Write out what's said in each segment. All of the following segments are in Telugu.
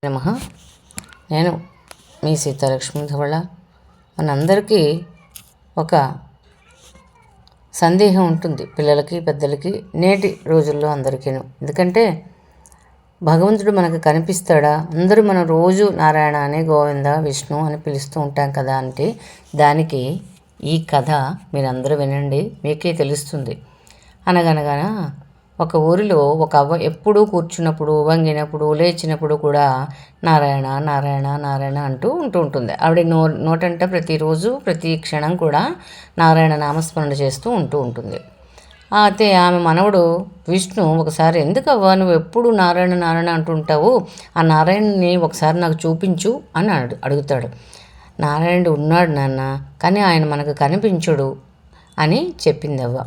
నమః. నేను మీ సీతాలక్ష్మి ధవళ. మనందరికీ ఒక సందేహం ఉంటుంది, పిల్లలకి పెద్దలకి, నేటి రోజుల్లో అందరికీను. ఎందుకంటే భగవంతుడు మనకు కనిపిస్తాడా? అందరూ మనం రోజు నారాయణ అని, గోవింద, విష్ణు అని పిలుస్తూ ఉంటాం కదా. అంటే దానికి ఈ కథ మీరందరూ వినండి, మీకే తెలుస్తుంది. అనగనగా ఒక ఊరిలో ఒక అవ్వ ఎప్పుడూ కూర్చున్నప్పుడు, వంగినప్పుడు, లేచినప్పుడు కూడా నారాయణ నారాయణ నారాయణ అంటూ ఉంటుంది. ఆవిడ నోటంట ప్రతిరోజు ప్రతి క్షణం కూడా నారాయణ నామస్మరణ చేస్తూ ఉంటుంది. అయితే ఆమె మనవడు విష్ణు ఒకసారి, ఎందుకు అవ్వ నువ్వు ఎప్పుడు నారాయణ నారాయణ అంటూ ఉంటావు, ఆ నారాయణని ఒకసారి నాకు చూపించు అని అడుగుతాడు. నారాయణుడు ఉన్నాడు నాన్న, కానీ ఆయన మనకు కనిపించడు అని చెప్పింది అవ్వ.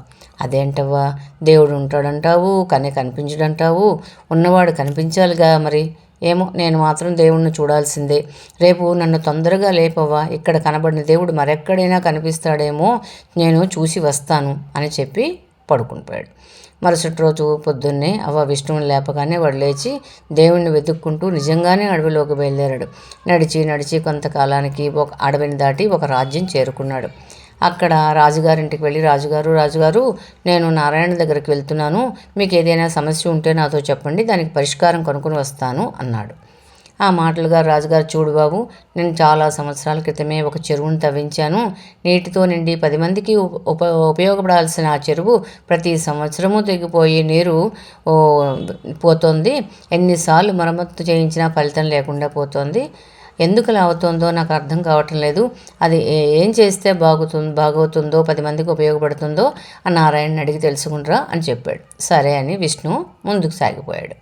అదేంటవ్వా, దేవుడు ఉంటాడంటావు కానీ కనిపించడంటావు, ఉన్నవాడు కనిపించాలిగా మరి. ఏమో, నేను మాత్రం దేవుణ్ణి చూడాల్సిందే. రేపు నన్ను తొందరగా లేపవ్వా, ఇక్కడ కనబడిన దేవుడు మరెక్కడైనా కనిపిస్తాడేమో, నేను చూసి వస్తాను అని చెప్పి పడుకునిపోయాడు. మరుసటి రోజు పొద్దున్నే అవ్వ విష్ణువుని లేపగానే వాడు లేచి దేవుణ్ణి వెతుక్కుంటూ నిజంగానే అడవిలోకి బయలుదేరాడు. నడిచి కొంతకాలానికి ఒక అడవిని దాటి ఒక రాజ్యం చేరుకున్నాడు. అక్కడ రాజుగారింటికి వెళ్ళి, రాజుగారు నేను నారాయణ దగ్గరికి వెళ్తున్నాను, మీకు ఏదైనా సమస్య ఉంటే నాతో చెప్పండి, దానికి పరిష్కారం కనుక్కొని వస్తాను అన్నాడు. ఆ మాటలుగా రాజుగారు, చూడు బాబు, నేను చాలా సంవత్సరాల క్రితమే ఒక చెరువును తవ్వించాను. నీటితో నిండి 10 మందికి ఉపయోగపడాల్సిన ఆ చెరువు ప్రతి సంవత్సరము తెగిపోయి నీరు పోతోంది. ఎన్నిసార్లు మరమ్మత్తు చేయించినా ఫలితం లేకుండా పోతోంది. ఎందుకు అలా అవుతుందో నాకు అర్థం కావటం లేదు. అది ఏం చేస్తే బాగవుతుందో, 10 మందికి ఉపయోగపడుతుందో ఆ నారాయణని అడిగి తెలుసుకుంటారా అని చెప్పాడు. సరే అని విష్ణు ముందుకు సాగిపోయాడు.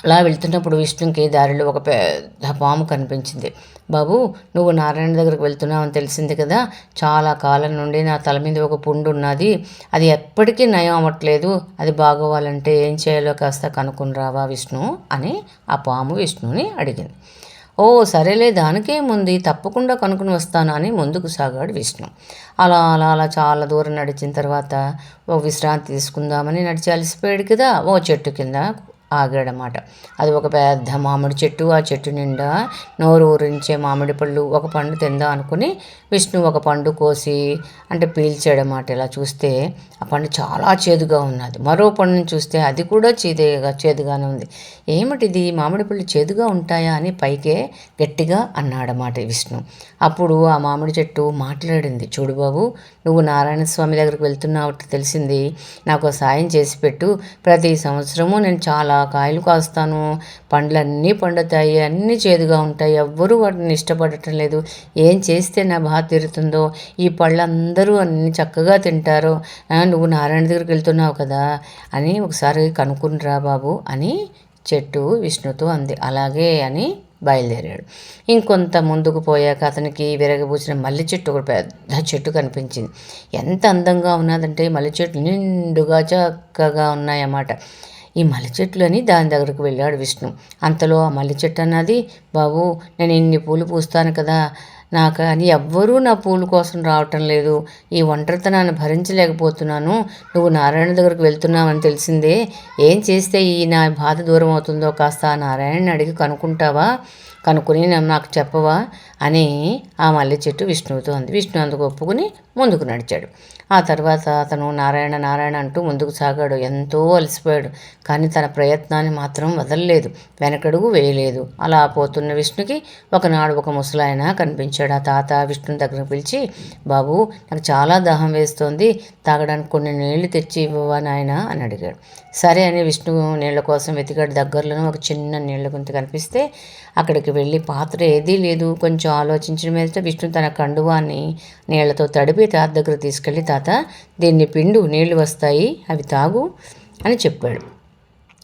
అలా వెళ్తున్నప్పుడు విష్ణుకి దారిలో ఒక పెద్ద పాము కనిపించింది. బాబు, నువ్వు నారాయణ దగ్గరికి వెళ్తున్నావు అని తెలిసింది కదా, చాలా కాలం నుండి నా తల మీద ఒక పుండు ఉన్నది, అది ఎప్పటికీ నయం అవ్వట్లేదు, అది బాగోవాలంటే ఏం చేయాలో కాస్త కనుక్కుని రావా విష్ణు అని ఆ పాము విష్ణుని అడిగింది. ఓ సరేలే, దానికేముంది, తప్పకుండా కనుక్కుని వస్తాను అని ముందుకు సాగాడు విష్ణు. అలా చాలా దూరం నడిచిన తర్వాత ఓ విశ్రాంతి తీసుకుందామని నడిచి అలసిపోయాడు కదా, ఓ చెట్టు కింద ఆగాడనమాట. అది ఒక పెద్ద మామిడి చెట్టు. ఆ చెట్టు నిండా నోరు ఊరించే మామిడి పళ్ళు. ఒక పండు తిందా అనుకుని విష్ణు ఒక పండు కోసి పీల్చాడనమాట. ఇలా చూస్తే ఆ పండు చాలా చేదుగా ఉన్నది. మరో పండుని చూస్తే అది కూడా చేదుగానే ఉంది. ఏమిటిది, మామిడి పళ్ళు చేదుగా ఉంటాయా అని పైకే గట్టిగా అన్నాడన్నమాట విష్ణు. అప్పుడు ఆ మామిడి చెట్టు మాట్లాడింది. చూడు బాబు, నువ్వు నారాయణ స్వామి దగ్గరికి వెళ్తున్నావు తెలిసింది, నాకు సాయం చేసి పెట్టు. ప్రతి సంవత్సరము నేను చాలా కాయలు కాస్తాను, పండ్లన్నీ పండుతాయి, అన్నీ చేదుగా ఉంటాయి, ఎవ్వరూ వాటిని ఇష్టపడటం లేదు. ఏం చేస్తే నా బాధ తీరుతుందో, ఈ పళ్ళందరూ అన్ని చక్కగా తింటారు, నువ్వు నారాయణ దగ్గరికి వెళ్తున్నావు కదా అని ఒకసారి కనుక్కునిరా బాబు అని చెట్టు విష్ణుతో అంది. అలాగే అని బయలుదేరాడు. ఇంకొంత ముందుకు పోయాక అతనికి విరగబూసిన మల్లె చెట్టు, ఒక పెద్ద చెట్టు కనిపించింది. ఎంత అందంగా ఉన్నదంటే మల్లె చెట్లు నిండుగా చక్కగా ఉన్నాయన్నమాట. ఈ మల్లె చెట్లు అని దాని దగ్గరకు వెళ్ళాడు విష్ణు. అంతలో ఆ మల్లె చెట్టు అన్నది, బాబు, నేను ఇన్ని పూలు పూస్తాను కదా, కానీ ఎవ్వరూ నా పూల కోసం రావటం లేదు, ఈ ఒంటరితనాన్ని భరించలేకపోతున్నాను, నువ్వు నారాయణ దగ్గరకు వెళ్తున్నావని తెలిసిందే, ఏం చేస్తే ఈ నా బాధ దూరం అవుతుందో కాస్త ఆ నారాయణని అడిగి కనుక్కుని నాకు చెప్పవా అని ఆ మల్లె చెట్టు విష్ణువుతో అంది. విష్ణు అందుకు ఒప్పుకుని ముందుకు నడిచాడు. ఆ తర్వాత అతను నారాయణ నారాయణ అంటూ ముందుకు సాగాడు. ఎంతో అలసిపోయాడు, కానీ తన ప్రయత్నాన్ని మాత్రం వదలలేదు, వెనకడుగు వేయలేదు. అలా పోతున్న విష్ణుకి ఒకనాడు ఒక ముసలాయన కనిపించాడు. ఆ తాత విష్ణుని దగ్గరకు పిలిచి, బాబు, నాకు చాలా దాహం వేస్తోంది, తాగడానికి కొన్ని నీళ్లు తెచ్చి ఇవ్వవా నాయన అని అడిగాడు. సరే అని విష్ణు నీళ్ల కోసం వెతికాడు. దగ్గరలోనే ఒక చిన్న నీళ్ల గుంత కనిపిస్తే అక్కడికి వెళ్ళి, పాత్ర ఏదీ లేదు, కొంచెం ఆలోచించిన మీద విష్ణు తన కండువాన్ని నీళ్లతో తడిపి తాత దగ్గర తీసుకెళ్ళి, తాత, దీన్ని పిండు, నీళ్లు వస్తాయి, అవి తాగు అని చెప్పాడు.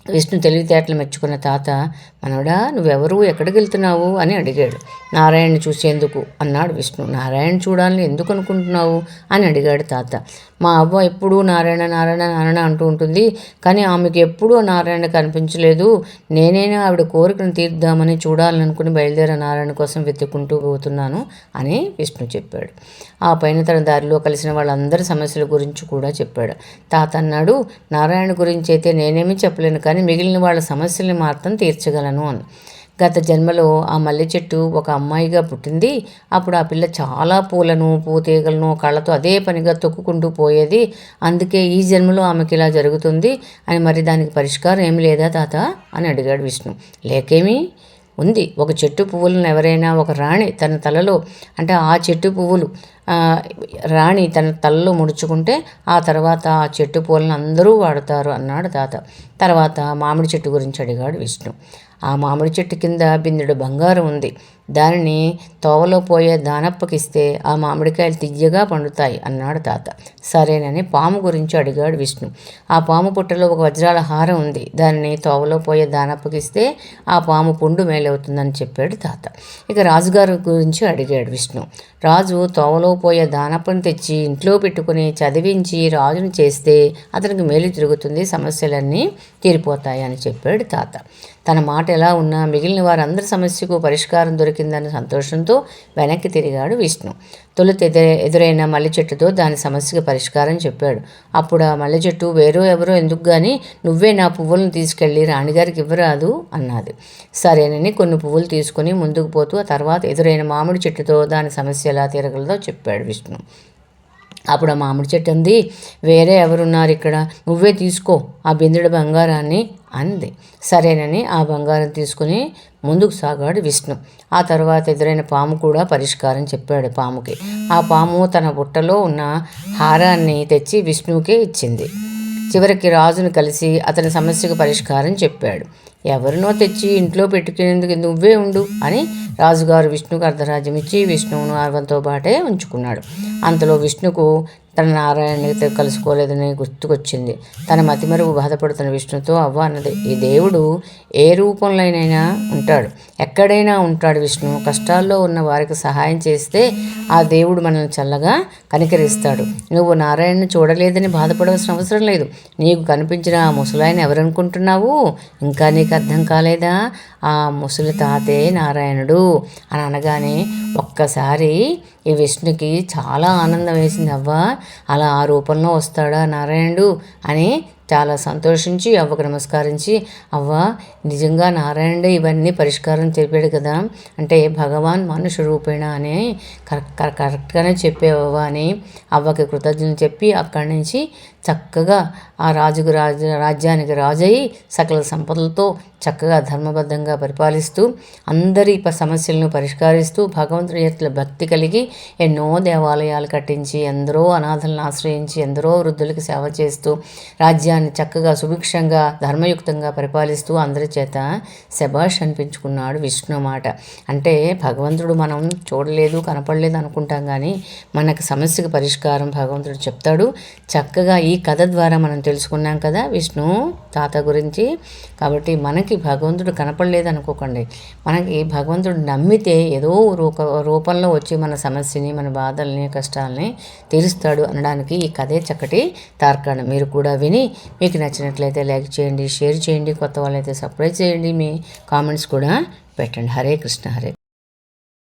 విష్ణు తెలివితేటలు మెచ్చుకున్న తాత, మనవడా, నువ్వెవరు, ఎక్కడికి వెళ్తున్నావు అని అడిగాడు. నారాయణని చూసేందుకు అన్నాడు విష్ణు. నారాయణ చూడాలని ఎందుకు అనుకుంటున్నావు అని అడిగాడు తాత. మా అవ్వ ఎప్పుడూ నారాయణ నారాయణ నారాయణ అంటూ ఉంటుంది, కానీ ఆమెకు ఎప్పుడూ నారాయణ కనిపించలేదు, నేనైనా ఆవిడ కోరికను తీర్దామని చూడాలనుకుని బయలుదేర నారాయణ కోసం వెతుక్కుంటూ పోతున్నాను అని విష్ణు చెప్పాడు. ఆ పైన తన దారిలో కలిసిన వాళ్ళందరి సమస్యల గురించి కూడా చెప్పాడు. తాత అన్నాడు, నారాయణ గురించి అయితే నేనేమీ చెప్పలేను, కానీ మిగిలిన వాళ్ళ సమస్యల్ని మాత్రం తీర్చగలను అని. గత జన్మలో ఆ మల్లె చెట్టు ఒక అమ్మాయిగా పుట్టింది. అప్పుడు ఆ పిల్ల చాలా పూలను పూతీగలను కళ్ళతో అదే పనిగా తొక్కుకుంటూ పోయేది. అందుకే ఈ జన్మలో ఆమెకి ఇలా జరుగుతుంది అని. మరి దానికి పరిష్కారం ఏమి లేదా తాత అని అడిగాడు విష్ణు. లేకేమి ఉంది. ఒక చెట్టు పువ్వులను ఎవరైనా ఒక రాణి తన తలలో అంటే ఆ చెట్టు పువ్వులు రాణి తన తలలో ముడుచుకుంటే ఆ తర్వాత ఆ చెట్టు పువ్వులను అందరూ వాడతారు అన్నాడు తాత. తర్వాత మామిడి చెట్టు గురించి అడిగాడు విష్ణు. ఆ మామిడి చెట్టు కింద బిందెడు బంగారం ఉంది. దానిని తోవలో పోయే దానప్పకిస్తే ఆ మామిడికాయలు తియ్యగా పండుతాయి అన్నాడు తాత. సరేనని పాము గురించి అడిగాడు విష్ణు. ఆ పాము పుట్టలో ఒక వజ్రాల హారం ఉంది. దానిని తోవలో పోయే దానప్పకిస్తే ఆ పాము పుండు మేలవుతుందని చెప్పాడు తాత. ఇక రాజుగారి గురించి అడిగాడు విష్ణు. రాజు తోవలో పోయే దానప్పని తెచ్చి ఇంట్లో పెట్టుకుని చదివించి రాజును చేస్తే అతనికి మేలు తిరుగుతుంది, సమస్యలన్నీ తీరిపోతాయి అని చెప్పాడు తాత. తన మాట ఎలా ఉన్నా మిగిలిన వారందరి సమస్యకు పరిష్కారం దొరికిందన్న సంతోషంతో వెనక్కి తిరిగాడు విష్ణు. తొలుత ఎదురైన మల్లె చెట్టుతో దాని సమస్యకు పరిష్కారం చెప్పాడు. అప్పుడు ఆ మల్లె చెట్టు వేరో ఎవరో ఎందుకు కానీ నువ్వే నా పువ్వులను తీసుకెళ్ళి రాణిగారికి ఇవ్వరాదు అన్నది. సరేనని కొన్ని పువ్వులు తీసుకుని ముందుకు పోతూ ఆ తర్వాత ఎదురైన మామిడి చెట్టుతో దాని సమస్య ఎలా తీరగలదో చెప్పాడు విష్ణు. అప్పుడు ఆ మామిడి చెట్టు అంది, వేరే ఎవరున్నారు ఇక్కడ, నువ్వే తీసుకో ఆ బిందెడు బంగారాన్ని అంది. సరేనని ఆ బంగారం తీసుకుని ముందుకు సాగాడు విష్ణు. ఆ తర్వాత ఎదురైన పాము కూడా పరిష్కారం చెప్పాడు పాముకి. ఆ పాము తన బుట్టలో ఉన్న హారాన్ని తెచ్చి విష్ణువుకే ఇచ్చింది. చివరికి రాజును కలిసి అతని సమస్యకు పరిష్కారం చెప్పాడు. ఎవరినో తెచ్చి ఇంట్లో పెట్టుకునేందుకు నువ్వే ఉండు అని రాజుగారు విష్ణుకు అర్ధరాజ్యం ఇచ్చి విష్ణువును అతనితో పాటే ఉంచుకున్నాడు. అంతలో విష్ణుకు తన నారాయణుడితో కలుసుకోలేదని గుర్తుకొచ్చింది. తన మతిమరుపు బాధపడుతున్న విష్ణుతో అవ్వ అన్నది, ఈ దేవుడు ఏ రూపంలోనైనా ఉంటాడు, ఎక్కడైనా ఉంటాడు విష్ణు. కష్టాల్లో ఉన్న వారికి సహాయం చేస్తే ఆ దేవుడు మనల్ని చల్లగా కనికరిస్తాడు. నువ్వు నారాయణను చూడలేదని బాధపడవలసిన అవసరం లేదు. నీకు కనిపించిన ఆ ముసలాయన ఎవరనుకుంటున్నావు? ఇంకా నీకు అర్థం కాలేదా? ఆ ముసలి తాతే నారాయణుడు అని అనగానే ఒక్కసారి ఈ విష్ణుకి చాలా ఆనందం వేసింది. అవ్వ అలా ఆ రూపంలో వస్తాడా నారాయణుడు అని చాలా సంతోషించి అవ్వకు నమస్కరించి, అవ్వ నిజంగా నారాయణుడే ఇవన్నీ పరిష్కారం తెలిపాడు కదా, అంటే భగవాన్ మనుష రూపేణ అని కరెక్ట్గానే చెప్పేవవ్వ అని అవ్వకి కృతజ్ఞతలు చెప్పి అక్కడి నుంచి చక్కగా ఆ రాజ్యానికి రాజయ్యి సకల సంపదలతో చక్కగా ధర్మబద్ధంగా పరిపాలిస్తూ అందరి సమస్యలను పరిష్కరిస్తూ భగవంతుడి ఎట్ల భక్తి కలిగి ఎన్నో దేవాలయాలు కట్టించి ఎందరో అనాథలను ఆశ్రయించి ఎందరో వృద్ధులకి సేవ చేస్తూ రాజ్యాన్ని చక్కగా సుభిక్షంగా ధర్మయుక్తంగా పరిపాలిస్తూ అందరి చేత శభాష్ అనిపించుకున్నాడు విష్ణు మాట. అంటే భగవంతుడు మనం చూడలేదు కనపడలేదు అనుకుంటాం కానీ మనకు సమస్యకు పరిష్కారం భగవంతుడు చెప్తాడు. చక్కగా ఈ కథ ద్వారా మనం తెలుసుకున్నాం కదా విష్ణు తాత గురించి. కాబట్టి మనకి భగవంతుడు కనపడలేదు అనుకోకండి, మనకి భగవంతుడు నమ్మితే ఏదో రూపంలో వచ్చి మన సమస్యని మన బాధల్ని కష్టాలని తీరుస్తాడు అనడానికి ఈ కథే చక్కటి తార్కాణం. మీరు కూడా విని మీకు నచ్చినట్లయితే లైక్ చేయండి, షేర్ చేయండి, కొత్త వాళ్ళైతే సబ్స్క్రైబ్ చేయండి, మీ కామెంట్స్ కూడా పెట్టండి. హరే కృష్ణ. హరే